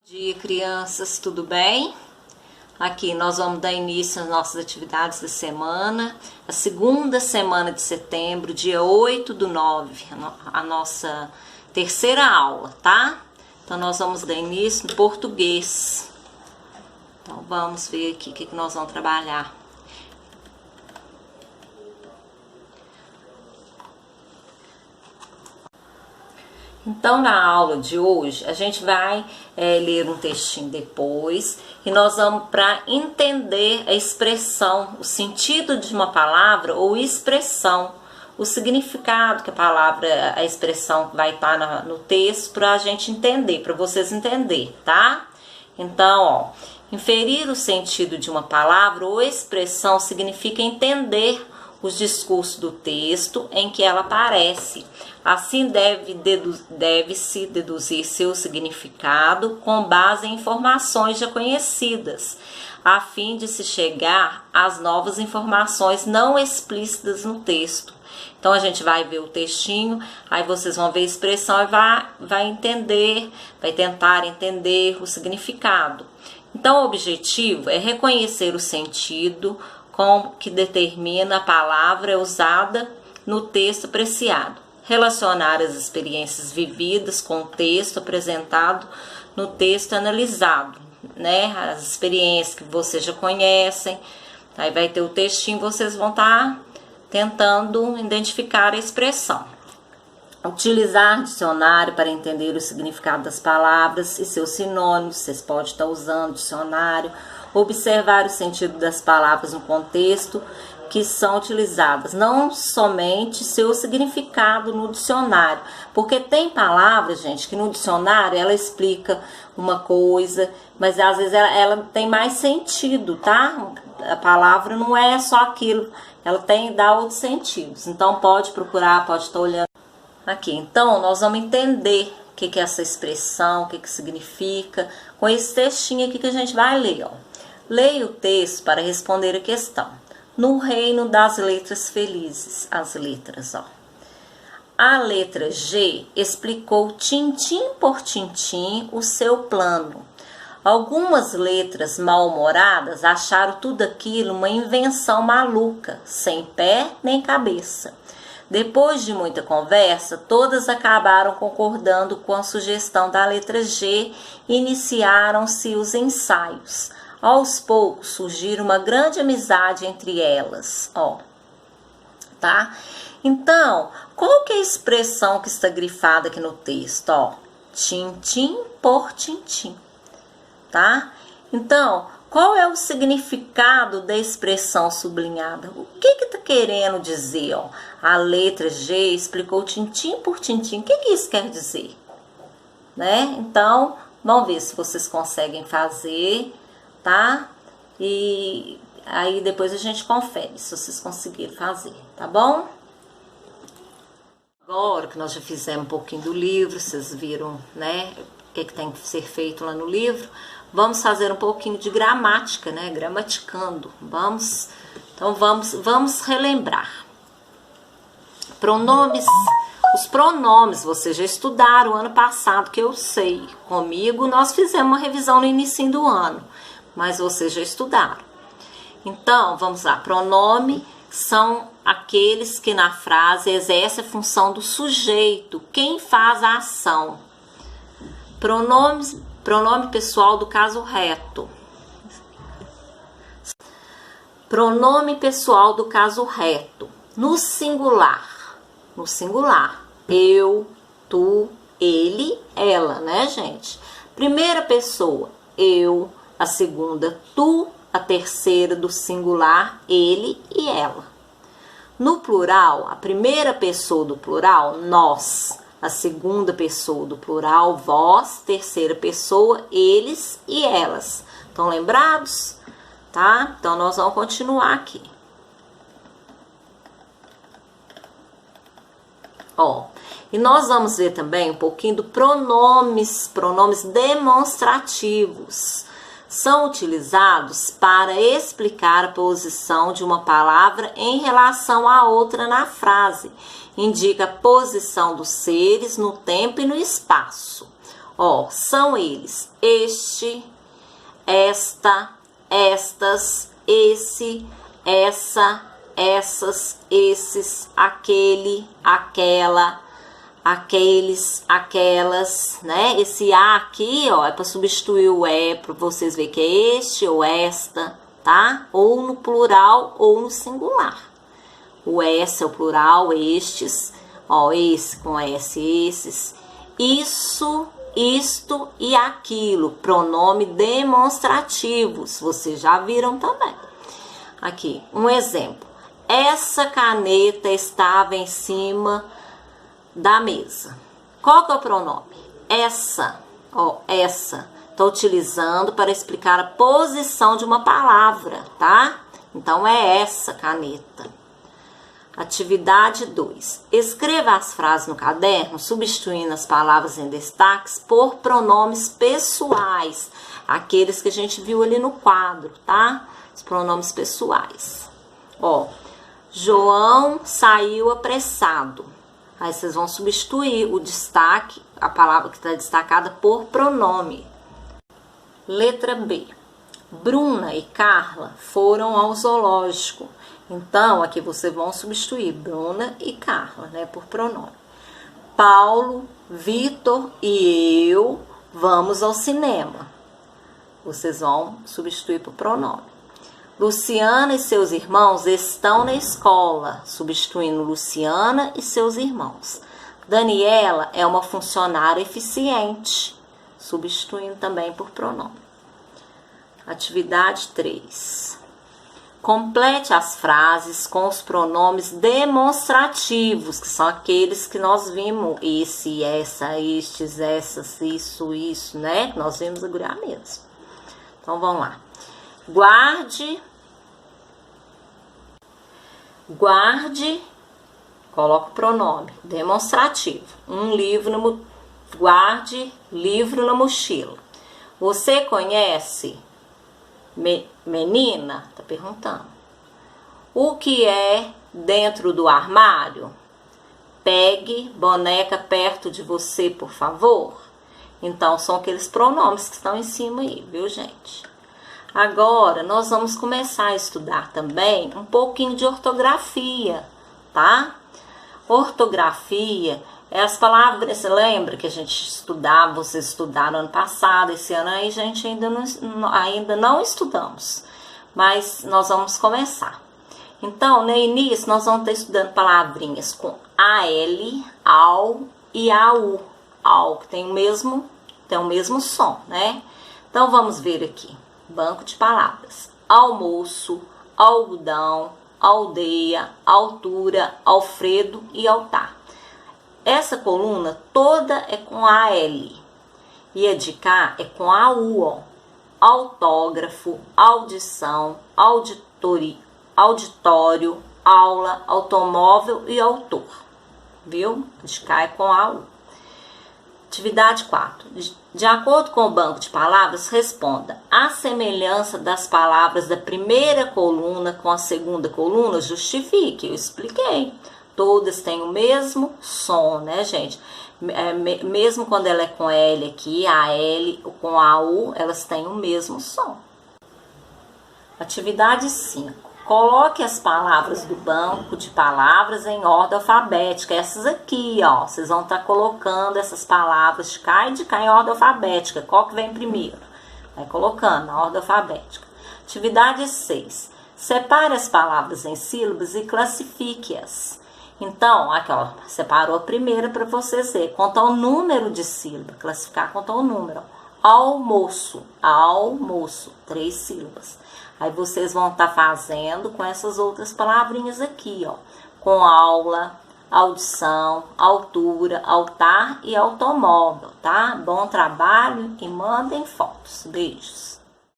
Bom dia, crianças, tudo bem? Aqui nós vamos dar início às nossas atividades da semana, a segunda semana de setembro, dia 8/9, a nossa terceira aula, tá? Então nós vamos dar início no português. Então vamos ver aqui o que nós vamos trabalhar. Então, na aula de hoje, a gente vai ler um textinho depois e nós vamos para entender a expressão, o sentido de uma palavra ou expressão, o significado que a palavra, a expressão vai estar no texto para a gente entender, para vocês entenderem, tá? Então, ó, inferir o sentido de uma palavra ou expressão significa entender os discursos do texto em que ela aparece. Assim, deve-se deduzir seu significado com base em informações já conhecidas, a fim de se chegar às novas informações não explícitas no texto. Então, a gente vai ver o textinho, aí vocês vão ver a expressão e vai entender, vai tentar entender o significado. Então, o objetivo é reconhecer o sentido com que determina a palavra usada no texto apreciado. Relacionar as experiências vividas com o texto apresentado no texto analisado, né? As experiências que vocês já conhecem. Aí vai ter o textinho, vocês vão estar tentando identificar a expressão. Utilizar dicionário para entender o significado das palavras e seus sinônimos. Vocês podem estar usando dicionário. Observar o sentido das palavras no contexto que são utilizadas, não somente seu significado no dicionário, porque tem palavras, gente, que no dicionário ela explica uma coisa, mas às vezes ela tem mais sentido, tá? A palavra não é só aquilo, ela dá outros sentidos, então pode procurar, pode estar olhando aqui. Então nós vamos entender o que é essa expressão, o que significa, com esse textinho aqui que a gente vai ler, ó. Leia o texto para responder a questão. No reino das letras felizes, as letras, ó. A letra G explicou tintim por tintim o seu plano. Algumas letras mal-humoradas acharam tudo aquilo uma invenção maluca, sem pé nem cabeça. Depois de muita conversa, todas acabaram concordando com a sugestão da letra G e iniciaram-se os ensaios. Aos poucos surgiu uma grande amizade entre elas, ó, tá? Então, qual que é a expressão que está grifada aqui no texto, ó? Tintim por tintim, tá? Então, qual é o significado da expressão sublinhada? O que tá querendo dizer, ó? A letra G explicou tintim por tintim. O que isso quer dizer? Né? Então, vamos ver se vocês conseguem fazer, tá? E aí depois a gente confere se vocês conseguiram fazer, tá bom? Agora que nós já fizemos um pouquinho do livro, vocês viram, né, o que tem que ser feito lá no livro, vamos fazer um pouquinho de gramática, né, gramaticando. Então vamos relembrar. Pronomes. Os pronomes vocês já estudaram ano passado, que eu sei. Comigo nós fizemos uma revisão no início do ano, mas vocês já estudaram. Então, vamos lá. Pronome são aqueles que na frase exercem a função do sujeito, quem faz a ação. Pronome pessoal do caso reto. Pronome pessoal do caso reto. No singular. No singular. Eu, tu, ele, ela, né, gente? Primeira pessoa, eu. A segunda, tu, a terceira do singular, ele e ela. No plural, a primeira pessoa do plural, nós. A segunda pessoa do plural, vós. Terceira pessoa, eles e elas. Estão lembrados? Tá? Então, nós vamos continuar aqui. Ó, e nós vamos ver também um pouquinho do pronomes demonstrativos. São utilizados para explicar a posição de uma palavra em relação à outra na frase. Indica a posição dos seres no tempo e no espaço. Ó, são eles: este, esta, estas, esse, essa, essas, esses, aquele, aquela, aqueles, aquelas, né? Esse a aqui, ó, é para substituir o é, para vocês verem que é este ou esta, tá? Ou no plural ou no singular. O esse é o plural, estes, ó, esse com s, esses. Isso, isto e aquilo, pronome demonstrativos, vocês já viram também. Aqui, um exemplo. Essa caneta estava em cima da mesa. Qual que é o pronome? Essa, ó, essa. Estou utilizando para explicar a posição de uma palavra, tá? Então, é essa caneta. Atividade 2. Escreva as frases no caderno, substituindo as palavras em destaques por pronomes pessoais. Aqueles que a gente viu ali no quadro, tá? Os pronomes pessoais. Ó, João saiu apressado. Aí vocês vão substituir o destaque, a palavra que está destacada, por pronome. Letra B. Bruna e Carla foram ao zoológico. Então, aqui vocês vão substituir Bruna e Carla, né, por pronome. Paulo, Vitor e eu vamos ao cinema. Vocês vão substituir por pronome. Luciana e seus irmãos estão na escola, substituindo Luciana e seus irmãos. Daniela é uma funcionária eficiente, substituindo também por pronome. Atividade 3. Complete as frases com os pronomes demonstrativos, que são aqueles que nós vimos, esse, essa, estes, essas, isso, né? Que nós vimos agora mesmo. Então, vamos lá. Guarde, coloca o pronome demonstrativo. Guarde livro na mochila. Você conhece menina? Tá perguntando. O que é dentro do armário? Pegue boneca perto de você, por favor. Então, são aqueles pronomes que estão em cima aí, viu, gente? Agora, nós vamos começar a estudar também um pouquinho de ortografia, tá? Ortografia é as palavras, você lembra que a gente estudava, vocês estudaram ano passado, esse ano aí a gente ainda não estudamos, mas nós vamos começar. Então, no início, nós vamos estar estudando palavrinhas com AL, AU e AU. AU, que tem o mesmo som, né? Então, vamos ver aqui. Banco de palavras: almoço, algodão, aldeia, altura, Alfredo e altar. Essa coluna toda é com AL e a de cá é com AU, ó. Autógrafo, audição, auditório, aula, automóvel e autor, viu? A de cá é com AU. Atividade 4. De acordo com o banco de palavras, responda: a semelhança das palavras da primeira coluna com a segunda coluna justifique. Eu expliquei. Todas têm o mesmo som, né, gente? Mesmo quando ela é com L aqui, a L com a U, elas têm o mesmo som. Atividade 5. Coloque as palavras do banco de palavras em ordem alfabética. Essas aqui, ó. Vocês vão estar colocando essas palavras de cá e de cá em ordem alfabética. Qual que vem primeiro? Vai colocando na ordem alfabética. Atividade 6. Separe as palavras em sílabas e classifique-as. Então, aqui, ó. Separou a primeira para vocês verem. Conta o número de sílaba. Classificar conta o número. Almoço. Almoço. 3 sílabas. Aí vocês vão estar fazendo com essas outras palavrinhas aqui, ó. Com aula, audição, altura, altar e automóvel, tá? Bom trabalho e mandem fotos. Beijos.